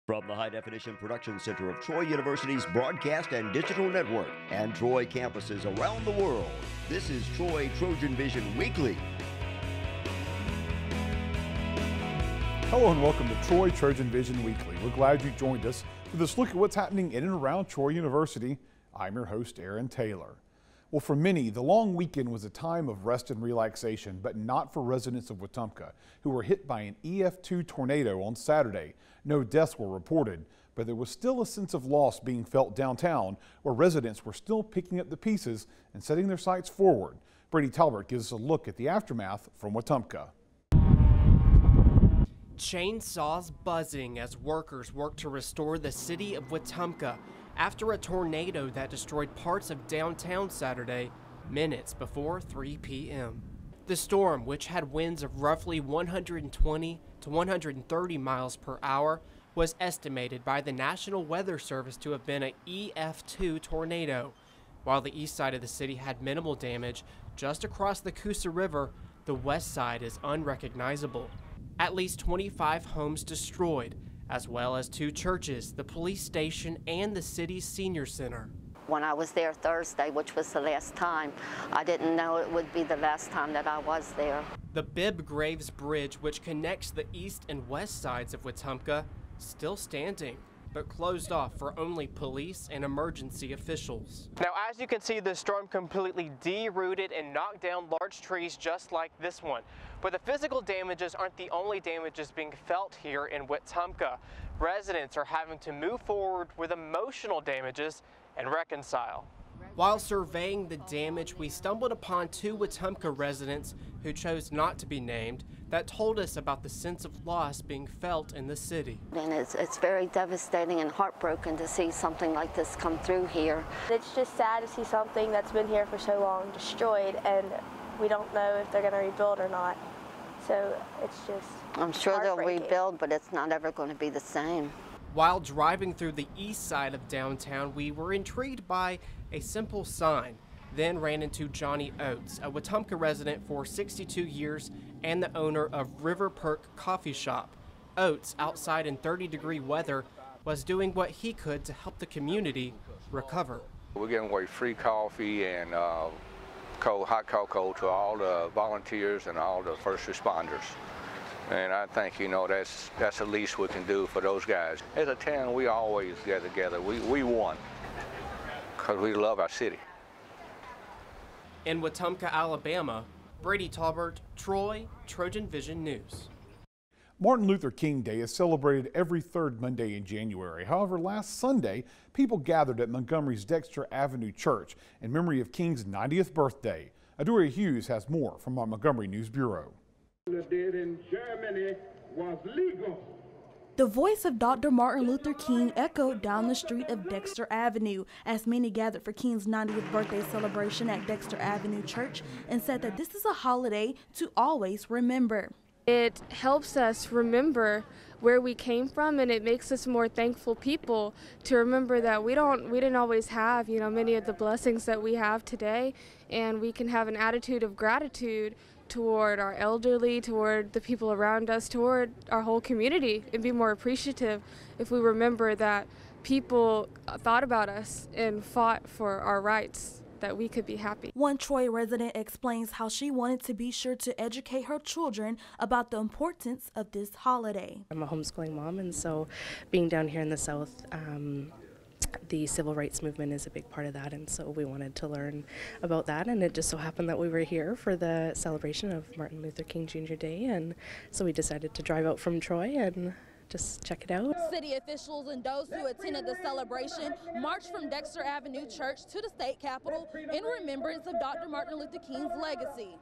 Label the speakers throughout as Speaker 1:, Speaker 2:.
Speaker 1: From the High Definition Production Center of Troy University's Broadcast and Digital Network and Troy campuses around the world, this is Troy TrojanVision Weekly.
Speaker 2: Hello and welcome to Troy TrojanVision Weekly. We're glad you joined us for this look at what's happening in and around Troy University. I'm your host, Aaron Taylor. Well, for many, the long weekend was a time of rest and relaxation, but not for residents of Wetumpka, who were hit by an EF2 tornado on Saturday. No deaths were reported, but there was still a sense of loss being felt downtown, where residents were still picking up the pieces and setting their sights forward. Brady Talbert gives us a look at the aftermath from Wetumpka.
Speaker 3: Chainsaws buzzing as workers work to restore the city of Wetumpka after a tornado that destroyed parts of downtown Saturday, minutes before 3 p.m. The storm, which had winds of roughly 120 to 130 miles per hour, was estimated by the National Weather Service to have been an EF2 tornado. While the east side of the city had minimal damage, just across the Coosa River, the west side is unrecognizable. At least 25 homes destroyed, as well as 2 churches, the police station, and the city's senior center.
Speaker 4: When I was there Thursday, which was the last time, I didn't know it would be the last time that I was there.
Speaker 3: The Bibb Graves Bridge, which connects the east and west sides of Wetumpka, still standing, but closed off for only police and emergency officials. Now, as you can see, the storm completely derooted and knocked down large trees just like this one. But the physical damages aren't the only damages being felt here in Wetumpka. Residents are having to move forward with emotional damages and reconcile. While surveying the damage, we stumbled upon 2 Wetumpka residents who chose not to be named that told us about the sense of loss being felt in the city.
Speaker 4: And it's very devastating and heartbroken to see something like this come through here.
Speaker 5: It's just sad to see something that's been here for so long destroyed, and we don't know if they're going to rebuild or not. So it's just
Speaker 4: I'm sure they'll rebuild, but it's not ever going to be the same.
Speaker 3: While driving through the east side of downtown, we were intrigued by a simple sign, then ran into Johnny Oates, a Wetumpka resident for 62 years and the owner of River Perk Coffee Shop. Oates, outside in 30-degree weather, was doing what he could to help the community recover.
Speaker 6: We're giving away free coffee and hot cocoa to all the volunteers and all the first responders. And I think, you know, that's the least we can do for those guys. As a town, we always get together. We won because we love our city.
Speaker 3: In Wetumpka, Alabama, Brady Talbert, Troy TrojanVision News.
Speaker 2: Martin Luther King Day is celebrated every third Monday in January. However, last Sunday, people gathered at Montgomery's Dexter Avenue Church in memory of King's 90th birthday. Adoria Hughes has more from our Montgomery News Bureau.
Speaker 7: Did in Germany was legal.
Speaker 8: The voice of Dr. Martin Luther King echoed down the street of Dexter Avenue as many gathered for King's 90th birthday celebration at Dexter Avenue Church and said that this is a holiday to always remember.
Speaker 9: It helps us remember where we came from, and it makes us more thankful people to remember that we didn't always have, you know, many of the blessings that we have today, and we can have an attitude of gratitude toward our elderly, toward the people around us, toward our whole community, and be more appreciative if we remember that people thought about us and fought for our rights, that we could be happy.
Speaker 8: One Troy resident explains how she wanted to be sure to educate her children about the importance of this holiday.
Speaker 10: I'm a homeschooling mom, and so being down here in the South, the civil rights movement is a big part of that, and so we wanted to learn about that, and it just so happened that we were here for the celebration of Martin Luther King Jr. Day, and so we decided to drive out from Troy and just check it out.
Speaker 11: City officials and those who attended the celebration marched from Dexter Avenue Church to the state capitol in remembrance of Dr. Martin Luther King's legacy.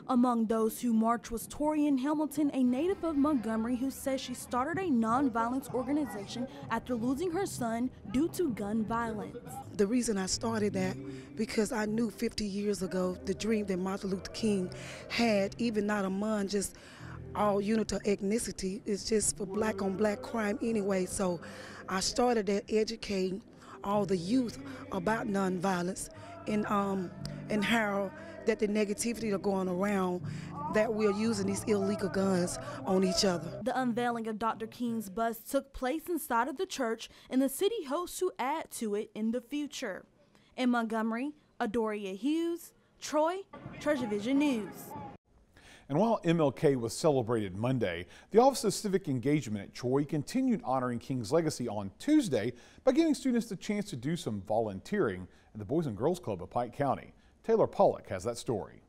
Speaker 8: Among those who marched was Torian Hamilton, a native of Montgomery, who says she started a nonviolence organization after losing her son due to gun violence.
Speaker 12: The reason I started that because I knew 50 years ago the dream that Martin Luther King had, even not among just all unit of ethnicity, is just for black on black crime anyway. So I started at educating all the youth about nonviolence and how that the negativity are going around that we're using these illegal guns on each other.
Speaker 8: The unveiling of Dr. King's bus took place inside of the church, and the city hopes to add to it in the future. In Montgomery, Adoria Hughes, Troy, TrojanVision News.
Speaker 2: And while MLK was celebrated Monday, the Office of Civic Engagement at Troy continued honoring King's legacy on Tuesday by giving students the chance to do some volunteering at the Boys and Girls Club of Pike County. Taylor Pollock has that story.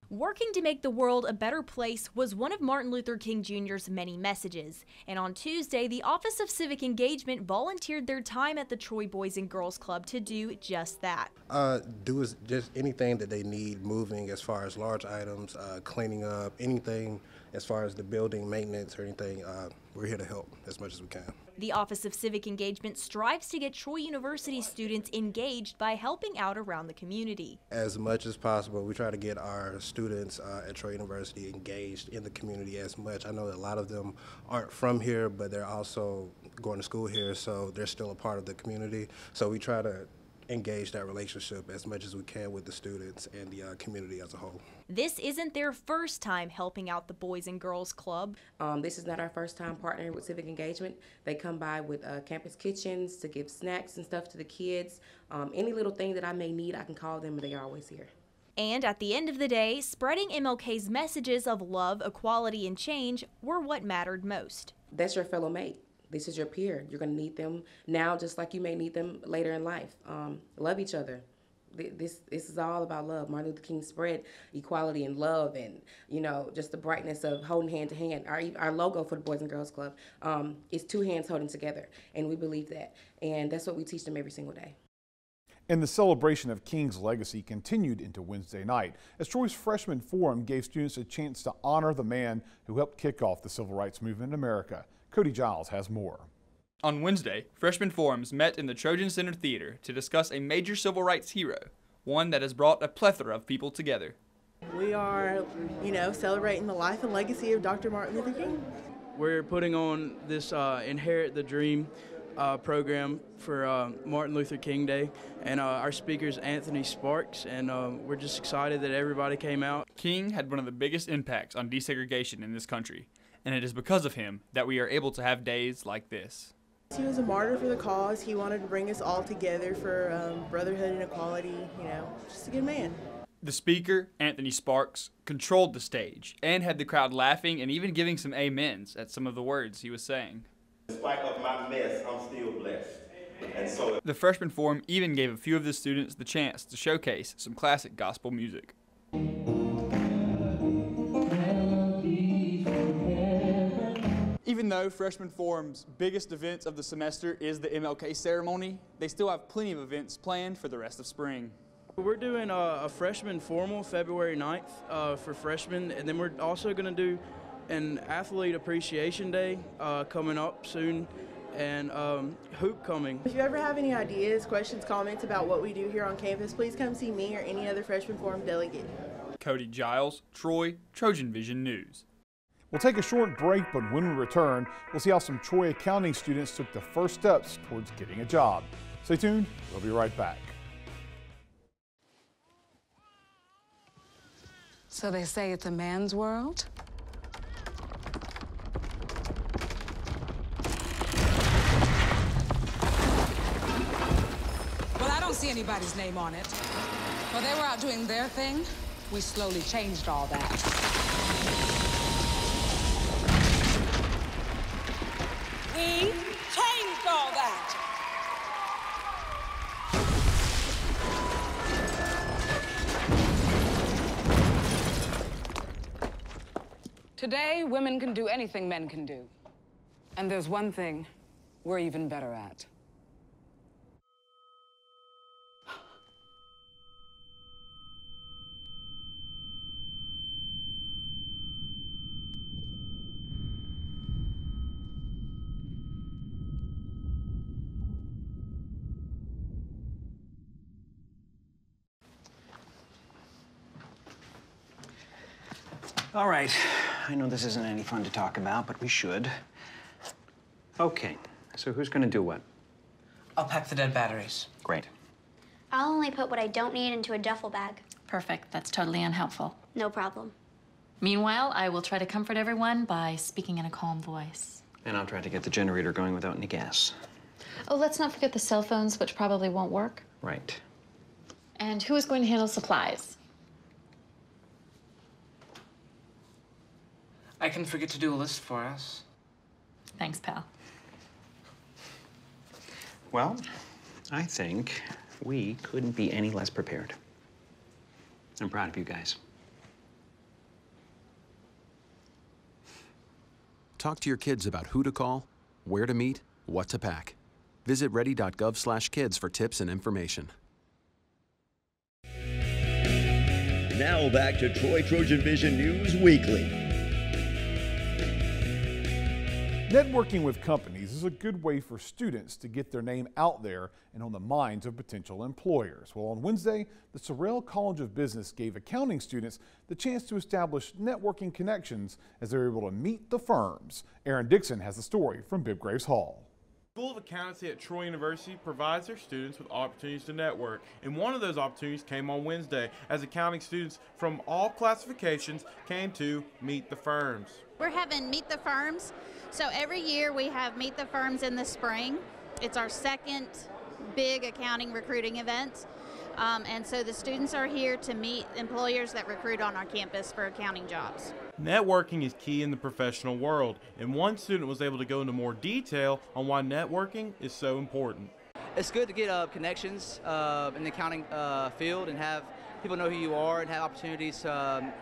Speaker 13: Working to make the world a better place was one of Martin Luther King Jr.'s many messages. And on Tuesday, the Office of Civic Engagement volunteered their time at the Troy Boys and Girls Club to do just that.
Speaker 14: Do is just anything that they need moving as far as large items, cleaning up, anything as far as the building maintenance or anything. We're here to help as much as we can.
Speaker 13: The Office of Civic Engagement strives to get Troy University students engaged by helping out around the community.
Speaker 14: As much as possible, we try to get our students at Troy University engaged in the community as much. I know that a lot of them aren't from here, but they're also going to school here, so they're still a part of the community. So we try to engage that relationship as much as we can with the students and the community as a whole.
Speaker 13: This isn't their first time helping out the Boys and Girls Club.
Speaker 15: This is not our first time partnering with Civic Engagement. They come by with campus kitchens to give snacks and stuff to the kids. Any little thing that I may need, I can call them and they're always here.
Speaker 13: And at the end of the day, spreading MLK's messages of love, equality, and change were what mattered most.
Speaker 15: That's your fellow mate. This is your peer. You're going to need them now just like you may need them later in life. Love each other. This is all about love. Martin Luther King spread equality and love and, you know, just the brightness of holding hand to hand. Our logo for the Boys and Girls Club is two hands holding together, and we believe that. And that's what we teach them every single day.
Speaker 2: And the celebration of King's legacy continued into Wednesday night as Troy's Freshman Forum gave students a chance to honor the man who helped kick off the civil rights movement in America. Cody Giles has more.
Speaker 16: On Wednesday, Freshman Forums met in the Trojan Center Theater to discuss a major civil rights hero, one that has brought a plethora of people together.
Speaker 17: We are, celebrating the life and legacy of Dr. Martin Luther King.
Speaker 18: We're putting on this Inherit the Dream program for Martin Luther King Day, and our speaker is Anthony Sparks, and we're just excited that everybody came out.
Speaker 16: King had one of the biggest impacts on desegregation in this country, and it is because of him that we are able to have days like this.
Speaker 17: He was a martyr for the cause. He wanted to bring us all together for brotherhood and equality, just a good man.
Speaker 16: The speaker, Anthony Sparks, controlled the stage and had the crowd laughing and even giving some amens at some of the words he was saying.
Speaker 19: In spite of my mess, I'm still blessed. And so
Speaker 16: the Freshman Forum even gave a few of the students the chance to showcase some classic gospel music. Even though Freshman Forum's biggest events of the semester is the MLK ceremony, they still have plenty of events planned for the rest of spring.
Speaker 18: We're doing a freshman formal February 9th for freshmen, and then we're also going to do an athlete appreciation day coming up soon, and hoop coming.
Speaker 17: If you ever have any ideas, questions, comments about what we do here on campus, please come see me or any other Freshman Forum delegate.
Speaker 16: Cody Giles, Troy, TrojanVision News.
Speaker 2: We'll take a short break, but when we return, we'll see how some Troy accounting students took the first steps towards getting a job. Stay tuned, we'll be right back.
Speaker 20: So they say it's a man's world? Well, I don't see anybody's name on it. While they were out doing their thing, we slowly changed all that. We changed all that. Today, women can do anything men can do. And there's one thing we're even better at.
Speaker 21: All right, I know this isn't any fun to talk about, but we should. Okay, so who's gonna do what?
Speaker 22: I'll pack the dead batteries.
Speaker 21: Great.
Speaker 23: I'll only put what I don't need into a duffel bag.
Speaker 24: Perfect. That's totally unhelpful.
Speaker 23: No problem.
Speaker 1: Meanwhile, I will try to comfort everyone by speaking in a calm voice.
Speaker 21: And I'll try to get the generator going without any gas.
Speaker 1: Oh, let's not forget the cell phones, which probably won't work.
Speaker 21: Right.
Speaker 1: And who is going to handle supplies?
Speaker 22: I can forget to do a list for us.
Speaker 1: Thanks, pal.
Speaker 21: Well, I think we couldn't be any less prepared. I'm proud of you guys.
Speaker 5: Talk to your kids about who to call, where to meet, what to pack. Visit ready.gov/kids for tips and information.
Speaker 23: Now back to Troy Trojan Vision News Weekly.
Speaker 2: Networking with companies is a good way for students to get their name out there and on the minds of potential employers. Well, on Wednesday, the Sorrell College of Business gave accounting students the chance to establish networking connections as they were able to meet the firms. Aaron Dixon has the story from Bibb Graves Hall.
Speaker 24: The School of Accountancy at Troy University provides their students with opportunities to network, and one of those opportunities came on Wednesday as accounting students from all classifications came to meet the firms.
Speaker 25: We're having Meet the Firms. So every year we have Meet the Firms in the spring. It's our second big accounting recruiting event. And so the students are here to meet employers that recruit on our campus for accounting jobs.
Speaker 24: Networking is key in the professional world, and one student was able to go into more detail on why networking is so important.
Speaker 26: It's good to get connections in the accounting field and have people know who you are and have opportunities to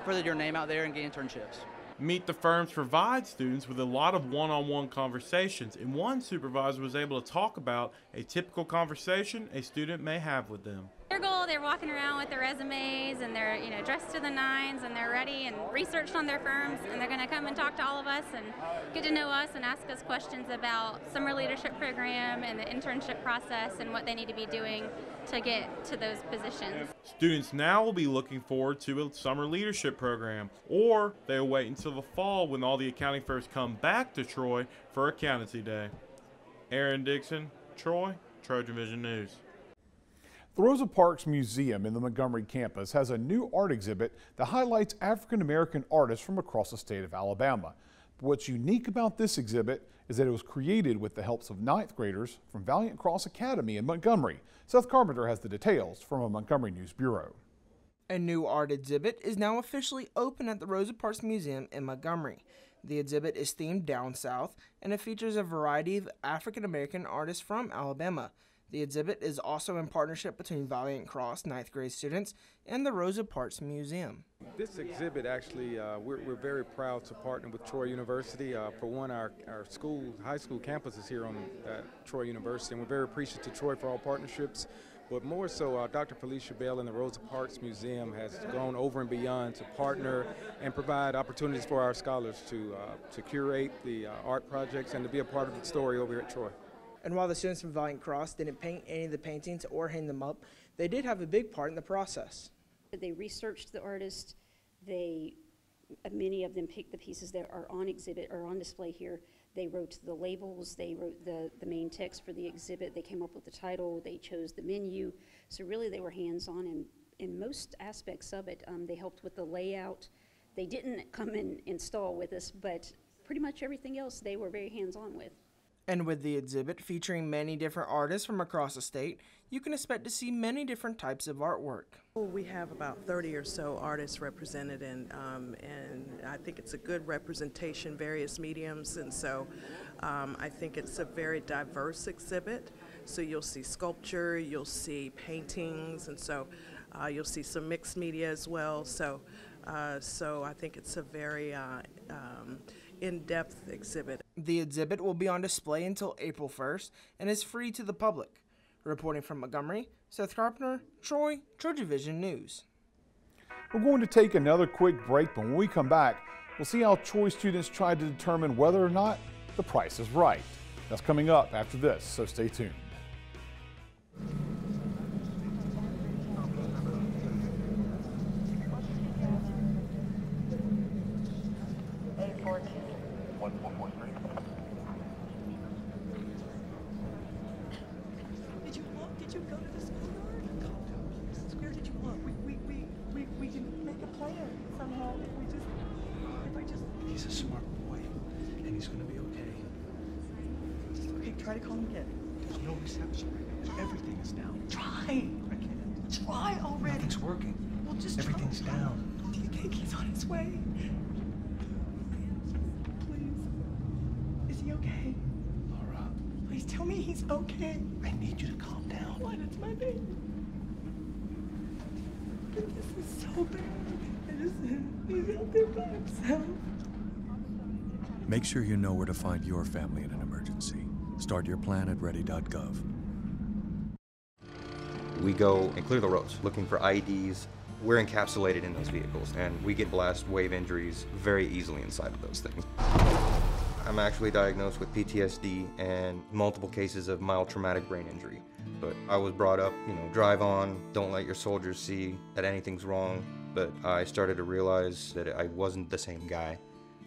Speaker 26: further your name out there and get internships.
Speaker 24: Meet the Firms provides students with a lot of one-on-one conversations, and one supervisor was able to talk about a typical conversation a student may have with them.
Speaker 27: Their goal, they're walking around with their resumes and they're dressed to the nines and they're ready and researched on their firms, and they're going to come and talk to all of us and get to know us and ask us questions about summer leadership program and the internship process and what they need to be doing to get to those positions.
Speaker 24: Students now will be looking forward to a summer leadership program, or they'll wait until the fall when all the accounting firms come back to Troy for Accountancy Day. Aaron Dixon, Troy, Trojan Vision News.
Speaker 2: The Rosa Parks Museum in the Montgomery campus has a new art exhibit that highlights African American artists from across the state of Alabama. But what's unique about this exhibit is that it was created with the help of 9th graders from Valiant Cross Academy in Montgomery. Seth Carpenter has the details from a Montgomery News Bureau.
Speaker 28: A new art exhibit is now officially open at the Rosa Parks Museum in Montgomery. The exhibit is themed down south, and it features a variety of African American artists from Alabama. The exhibit is also in partnership between Valiant Cross 9th grade students and the Rosa Parks Museum.
Speaker 29: This exhibit actually, we're very proud to partner with Troy University. For one, our high school campus is here on Troy University, and we're very appreciative to Troy for all partnerships. But more so, Dr. Felicia Bell and the Rosa Parks Museum has gone over and beyond to partner and provide opportunities for our scholars to curate the art projects and to be a part of the story over here at Troy.
Speaker 28: And while the students from Valiant Cross didn't paint any of the paintings or hang them up, they did have a big part in the process.
Speaker 30: They researched the artist. Many of them picked the pieces that are on exhibit or on display here. They wrote the labels, they wrote the main text for the exhibit, they came up with the title, they chose the menu. So really they were hands-on in most aspects of it. They helped with the layout. They didn't come and install with us, but pretty much everything else they were very hands-on with.
Speaker 28: And with the exhibit featuring many different artists from across the state, you can expect to see many different types of artwork.
Speaker 31: We have about 30 or so artists represented, and I think it's a good representation, various mediums, and so I think it's a very diverse exhibit. So you'll see sculpture, you'll see paintings, and so you'll see some mixed media as well. So I think it's a very in-depth exhibit.
Speaker 28: The exhibit will be on display until April 1st and is free to the public. Reporting from Montgomery, Seth Carpenter, Troy, Trojan Vision News.
Speaker 2: We're going to take another quick break, but when we come back, we'll see how Troy students try to determine whether or not the price is right. That's coming up after this, so stay tuned.
Speaker 32: We can make a plan somehow if we just
Speaker 21: He's a smart boy, and he's gonna be okay.
Speaker 3: Just okay, try to calm him again.
Speaker 21: There's no reception right now. Everything is down.
Speaker 3: Try!
Speaker 21: I can't.
Speaker 3: Try already!
Speaker 21: Nothing's working.
Speaker 3: Well, just
Speaker 21: Everything's
Speaker 3: try.
Speaker 21: down.
Speaker 3: Do you think he's on his way? Please. Is he okay?
Speaker 21: Laura.
Speaker 3: Please tell me he's okay.
Speaker 21: I need you to calm down.
Speaker 3: What? It's my baby. This is so bad. He's out there by himself.
Speaker 4: Make sure you know where to find your family in an emergency. Start your plan at ready.gov.
Speaker 6: We go and clear the roads looking for IEDs. We're encapsulated in those vehicles, and we get blast wave injuries very easily inside of those things. I'm actually diagnosed with PTSD and multiple cases of mild traumatic brain injury. But I was brought up, drive on, don't let your soldiers see that anything's wrong. But I started to realize that I wasn't the same guy.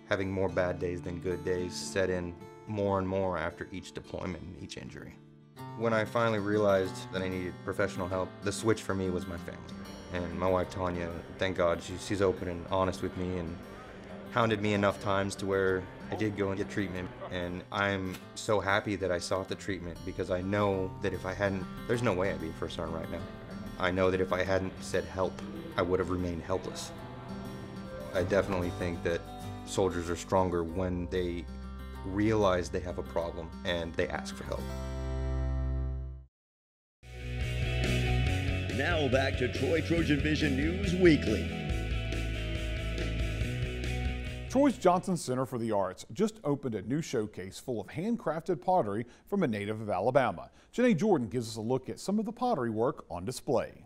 Speaker 6: Having more bad days than good days set in more and more after each deployment and each injury. When I finally realized that I needed professional help, the switch for me was my family. And my wife, Tanya, thank God, she's open and honest with me and hounded me enough times to where I did go and get treatment. And I'm so happy that I sought the treatment because I know that if I hadn't, there's no way I'd be a first sergeant right now. I know that if I hadn't said help, I would have remained helpless. I definitely think that soldiers are stronger when they realize they have a problem and they ask for help.
Speaker 23: Now back to Troy Trojan Vision News Weekly.
Speaker 2: Troy's Johnson Center for the Arts just opened a new showcase full of handcrafted pottery from a native of Alabama. Janae Jordan gives us a look at some of the pottery work on display.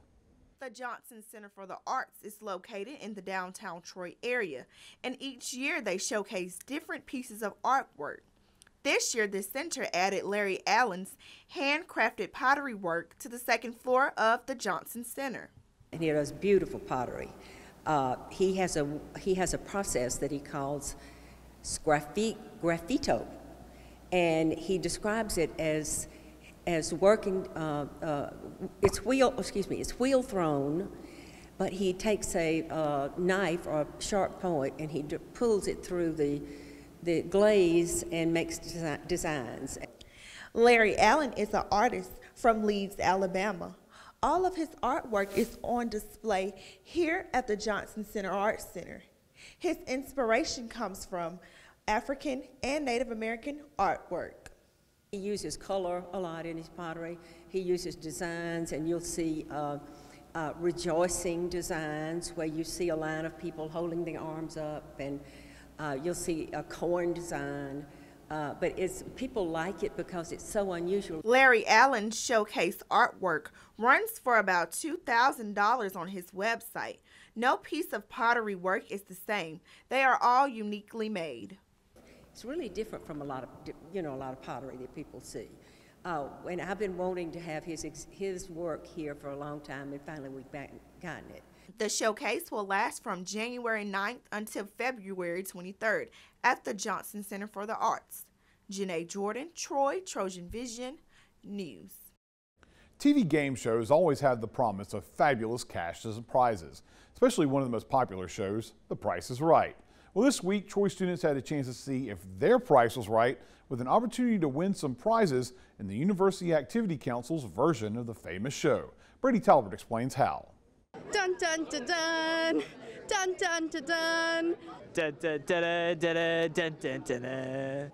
Speaker 7: The Johnson Center for the Arts is located in the downtown Troy area, and each year they showcase different pieces of artwork. This year, the center added Larry Allen's handcrafted pottery work to the second floor of the Johnson Center.
Speaker 8: And he does beautiful pottery. He has a process that he calls graffito, and he describes it as working. It's wheel thrown, but he takes a knife or a sharp point and he pulls it through the glaze and makes designs.
Speaker 7: Larry Allen is an artist from Leeds, Alabama. All of his artwork is on display here at the Johnson Center Arts Center. His inspiration comes from African and Native American artwork.
Speaker 8: He uses color a lot in his pottery. He uses designs, and you'll see rejoicing designs where you see a line of people holding their arms up, and you'll see a corn design. But people like it because it's so unusual.
Speaker 7: Larry Allen's showcase artwork runs for about $2,000 on his website. No piece of pottery work is the same. They are all uniquely made.
Speaker 8: It's really different from a lot of pottery that people see. And I've been wanting to have his work here for a long time, and finally we've gotten it.
Speaker 7: The showcase will last from January 9th until February 23rd at the Johnson Center for the Arts. Janae Jordan, Troy, Trojan Vision News.
Speaker 2: TV game shows always have the promise of fabulous cash as prizes, especially one of the most popular shows, The Price is Right. Well, this week, Troy students had a chance to see if their price was right with an opportunity to win some prizes in the University Activity Council's version of the famous show. Brady Talbert explains how.
Speaker 9: Dun dun dun dun, dun dun dun dun.
Speaker 10: The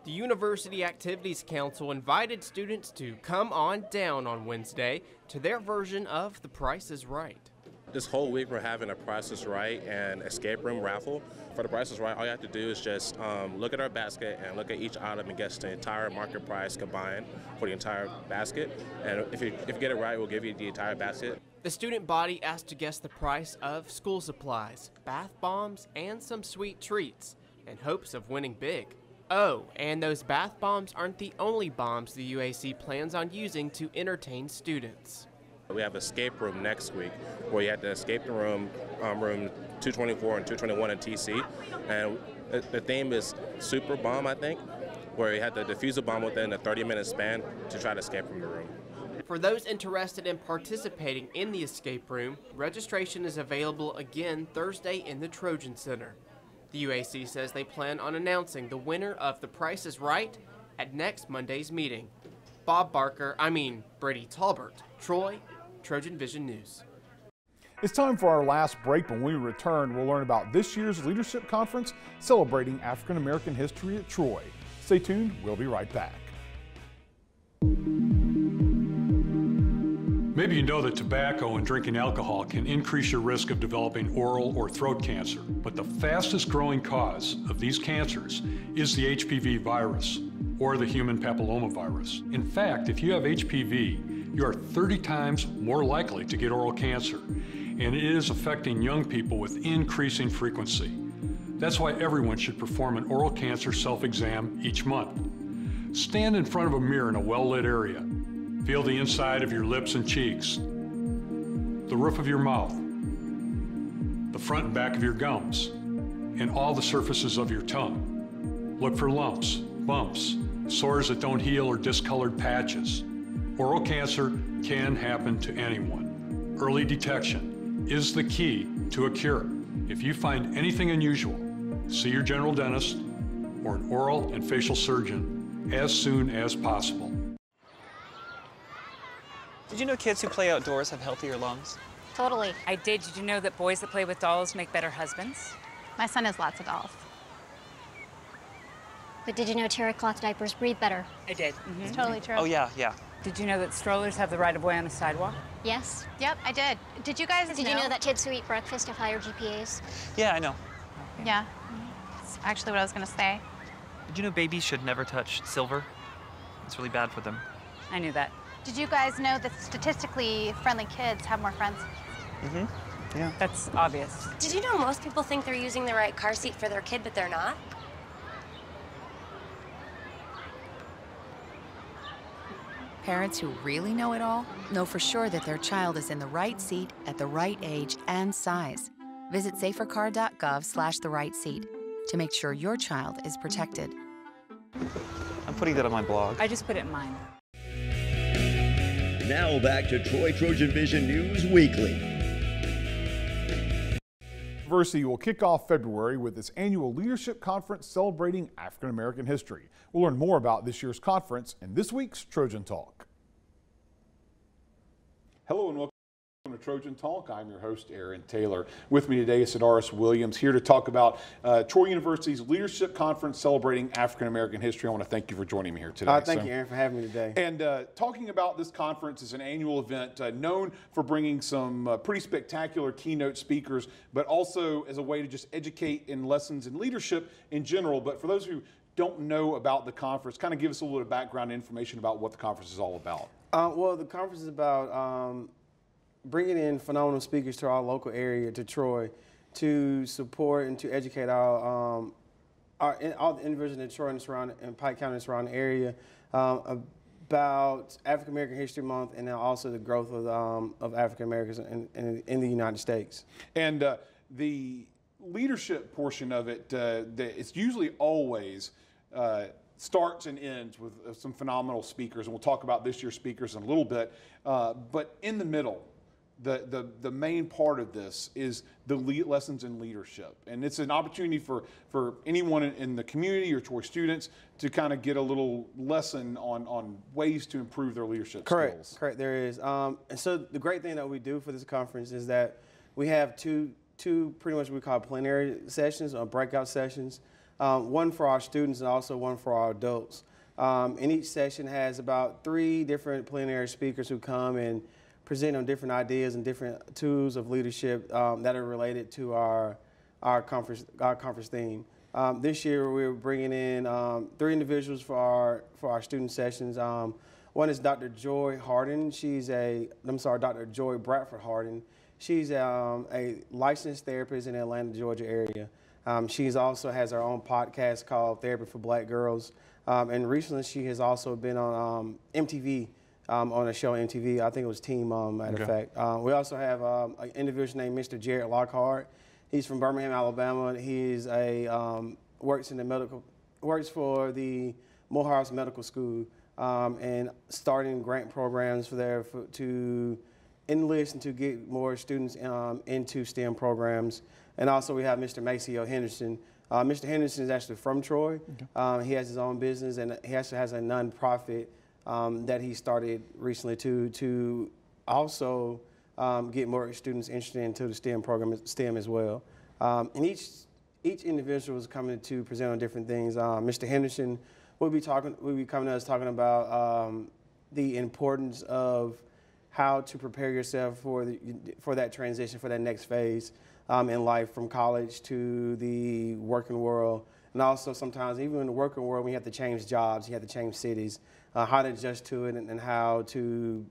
Speaker 10: University Activities Council invited students to come on down on Wednesday to their version of The Price is Right.
Speaker 11: This whole week we're having a Price is Right and escape room raffle. For the Price is Right, all you have to do is just look at our basket and look at each item and guess the entire market price combined for the entire basket. And if you get it right, we'll give you the entire basket.
Speaker 10: The student body asked to guess the price of school supplies, bath bombs, and some sweet treats, in hopes of winning big. Oh, and those bath bombs aren't the only bombs the UAC plans on using to entertain students.
Speaker 11: We have escape room next week where you have to escape the room, room 224 and 221 in TC. And the theme is Super Bomb, I think, where you have to defuse a bomb within a 30-minute span to try to escape from the room.
Speaker 10: For those interested in participating in the escape room, registration is available again Thursday in the Trojan Center. The UAC says they plan on announcing the winner of The Price is Right at next Monday's meeting. Brady Talbert, Troy, Trojan Vision News.
Speaker 2: It's time for our last break. When we return, we'll learn about this year's leadership conference celebrating African American history at Troy. Stay tuned, we'll be right back.
Speaker 1: Maybe you know that tobacco and drinking alcohol can increase your risk of developing oral or throat cancer, but the fastest growing cause of these cancers is the HPV virus, or the human papillomavirus. In fact, if you have HPV, you are 30 times more likely to get oral cancer, and it is affecting young people with increasing frequency. That's why everyone should perform an oral cancer self-exam each month. Stand in front of a mirror in a well-lit area. Feel the inside of your lips and cheeks, the roof of your mouth, the front and back of your gums, and all the surfaces of your tongue. Look for lumps, bumps, sores that don't heal, or discolored patches. Oral cancer can happen to anyone. Early detection is the key to a cure. If you find anything unusual, see your general dentist or an oral and facial surgeon as soon as possible.
Speaker 12: Did you know kids who play outdoors have healthier lungs?
Speaker 13: Totally. I did. Did you know that boys that play with dolls make better husbands?
Speaker 14: My son has lots of dolls. But did you know terry cloth diapers breathe better?
Speaker 13: I did.
Speaker 14: It's totally true.
Speaker 12: Oh, yeah.
Speaker 13: Did you know that strollers have the right of way on a sidewalk?
Speaker 14: Yes. Yep, I did. Did you guys Did you know that kids who eat breakfast have higher GPAs?
Speaker 12: Yeah, I know.
Speaker 14: Yeah. That's actually what I was going to say.
Speaker 12: Did you know babies should never touch silver? It's really bad for them.
Speaker 13: I knew that.
Speaker 14: Did you guys know that statistically friendly kids have more friends?
Speaker 12: Yeah.
Speaker 13: That's obvious.
Speaker 14: Did you know most people think they're using the right car seat for their kid, but they're not?
Speaker 15: Parents who really know it all know for sure that their child is in the right seat at the right age and size. Visit safercar.gov/the right seat to make sure your child is protected.
Speaker 12: I'm putting that on my blog.
Speaker 13: I just put it in mine.
Speaker 23: Now back to Troy Trojan Vision News Weekly.
Speaker 2: University will kick off February with its annual leadership conference celebrating African American history. We'll learn more about this year's conference in this week's Trojan Talk. Hello and welcome to Trojan Talk. I'm your host, Aaron Taylor. With me today is Sadaris Williams, here to talk about Troy University's leadership conference celebrating African American history. I want to thank you for joining me here today.
Speaker 16: Thank you, Aaron, for having me today.
Speaker 2: And talking about this conference is an annual event known for bringing some pretty spectacular keynote speakers, but also as a way to just educate in lessons in leadership in general. But for those who don't know about the conference, kind of give us a little bit of background information about what the conference is all about.
Speaker 16: Well, the conference is about bringing in phenomenal speakers to our local area, to Troy, to support and to educate all the individuals in Troy and Pike County and surrounding area about African American History Month, and then also the growth of African Americans in the United States.
Speaker 2: And the leadership portion of it, it's usually always starts and ends with some phenomenal speakers, and we'll talk about this year's speakers in a little bit. But in the middle, the main part of this is the lessons in leadership, and it's an opportunity for anyone in the community or Troy students to kind of get a little lesson on ways to improve their leadership skills.
Speaker 16: Correct, there is. And so the great thing that we do for this conference is that we have two pretty much what we call plenary sessions or breakout sessions, one for our students and also one for our adults. And each session has about 3 different plenary speakers who come and present on different ideas and different tools of leadership that are related to our conference theme. This year we're bringing in 3 individuals for our student sessions. One is Dr. Joy Harden. Dr. Joy Bradford Harden. She's a licensed therapist in the Atlanta, Georgia area. She's also has her own podcast called Therapy for Black Girls. And recently she has also been on MTV, on a show on MTV. I think it was Teen Mom, matter of fact. We also have an individual named Mr. Jared Lockhart. He's from Birmingham, Alabama. He's works for the Morehouse Medical School and starting grant programs to enlist and to get more students into STEM programs. And also we have Mr. Maceo Henderson. Mr. Henderson is actually from Troy. Okay. He has his own business, and he actually has a nonprofit that he started recently to also get more students interested into the STEM program, STEM as well. And each individual is coming to present on different things. Mr. Henderson will be coming to us talking about the importance of how to prepare yourself for that transition, for that next phase in life, from college to the working world. And also sometimes even in the working world, when you have to change jobs, you have to change cities, how to adjust to it and how to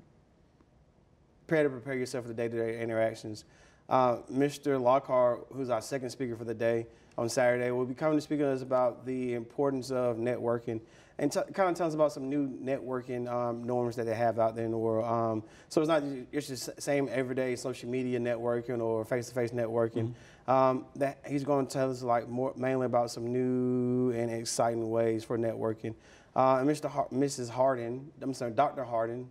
Speaker 16: prepare yourself for the day-to-day interactions. Mr. Lockhart, who's our second speaker for the day on Saturday, will be coming to speak to us about the importance of networking and kind of tell us about some new networking norms that they have out there in the world. So it's not just the same everyday social media networking or face-to-face networking. That he's going to tell us mainly about some new and exciting ways for networking. And Mrs. Harden, Dr. Harden,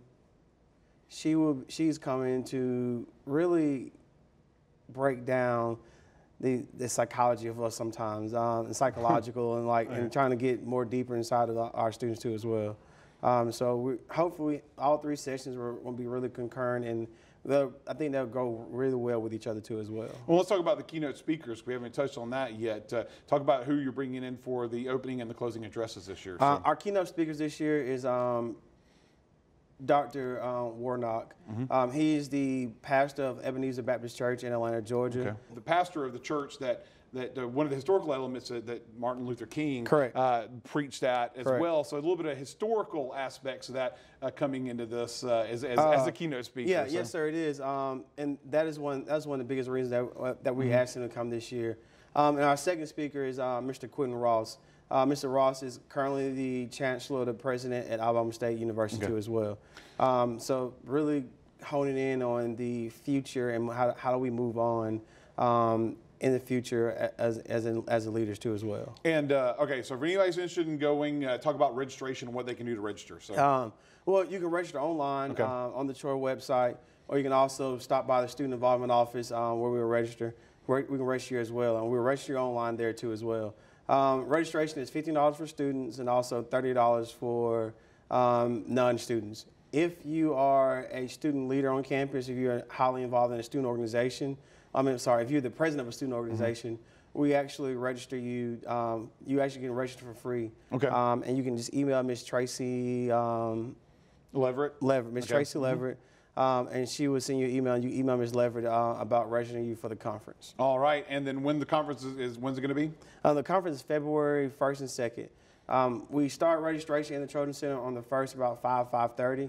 Speaker 16: she's coming to really break down the psychology of us sometimes, and psychological, and and trying to get more deeper inside of our students too as well. So hopefully all three sessions will be really concurrent, and I think they'll go really well with each other too as well.
Speaker 2: Well, let's talk about the keynote speakers. We haven't touched on that yet. Talk about who you're bringing in for the opening and the closing addresses this year.
Speaker 16: Our keynote speakers this year is Dr. Warnock. He is the pastor of Ebenezer Baptist Church in Atlanta, Georgia.
Speaker 2: Okay. The pastor of the church that one of the historical elements that Martin Luther King preached at as well. So a little bit of historical aspects of that coming into this as a keynote speaker.
Speaker 16: Yeah, yes, sir, it is. And that's one of the biggest reasons that we asked him to come this year. And our second speaker is Mr. Quentin Ross. Mr. Ross is currently the Chancellor, the President at Alabama State University too as well. So really honing in on the future and how do we move on in the future as leaders too as well.
Speaker 2: And okay, so if anybody's interested in going, talk about registration and what they can do to register. So.
Speaker 16: Well, you can register online on the Troy website, or you can also stop by the Student Involvement Office where we will register. We can register you as well, and we'll register you online there too as well. Registration is $15 for students and also $30 for non-students. If you are a student leader on campus, if you're highly involved in a student organization, if you're the president of a student organization, we actually register you. You actually can register for free. Okay. And you can just email Miss Tracy
Speaker 2: Leverett.
Speaker 16: Miss Tracy Leverett. And she will send you an email, and you email Ms. Leverett about registering you for the conference.
Speaker 2: All right, and then when the conference when's it going to be?
Speaker 16: The conference is February 1st and 2nd. We start registration in the Trojan Center on the 1st about 5:30.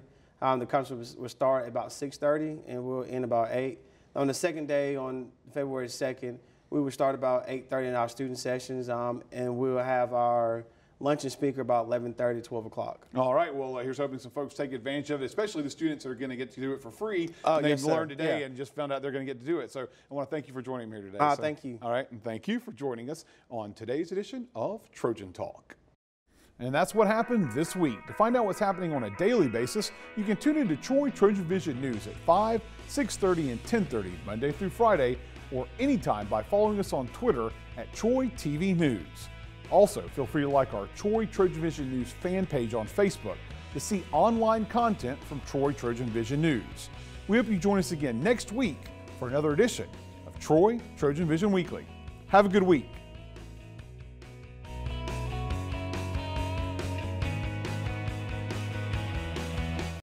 Speaker 16: The conference will start at about 6:30 and we'll end about 8. On the second day, on February 2nd, we will start about 8:30 in our student sessions, and we will have our luncheon speaker about 11:30, 12 o'clock.
Speaker 2: All right. Well, here's hoping some folks take advantage of it, especially the students that are going to get to do it for free. They've learned today and just found out they're going to get to do it. So I want to thank you for joining me here today.
Speaker 16: Thank you.
Speaker 2: All right. And thank you for joining us on today's edition of Trojan Talk. And that's what happened this week. To find out what's happening on a daily basis, you can tune into Troy TrojanVision News at 5, 6:30, and 10:30, Monday through Friday, or anytime by following us on Twitter at Troy TV News. Also, feel free to like our Troy TrojanVision News fan page on Facebook to see online content from Troy TrojanVision News. We hope you join us again next week for another edition of Troy TrojanVision Weekly. Have a good week.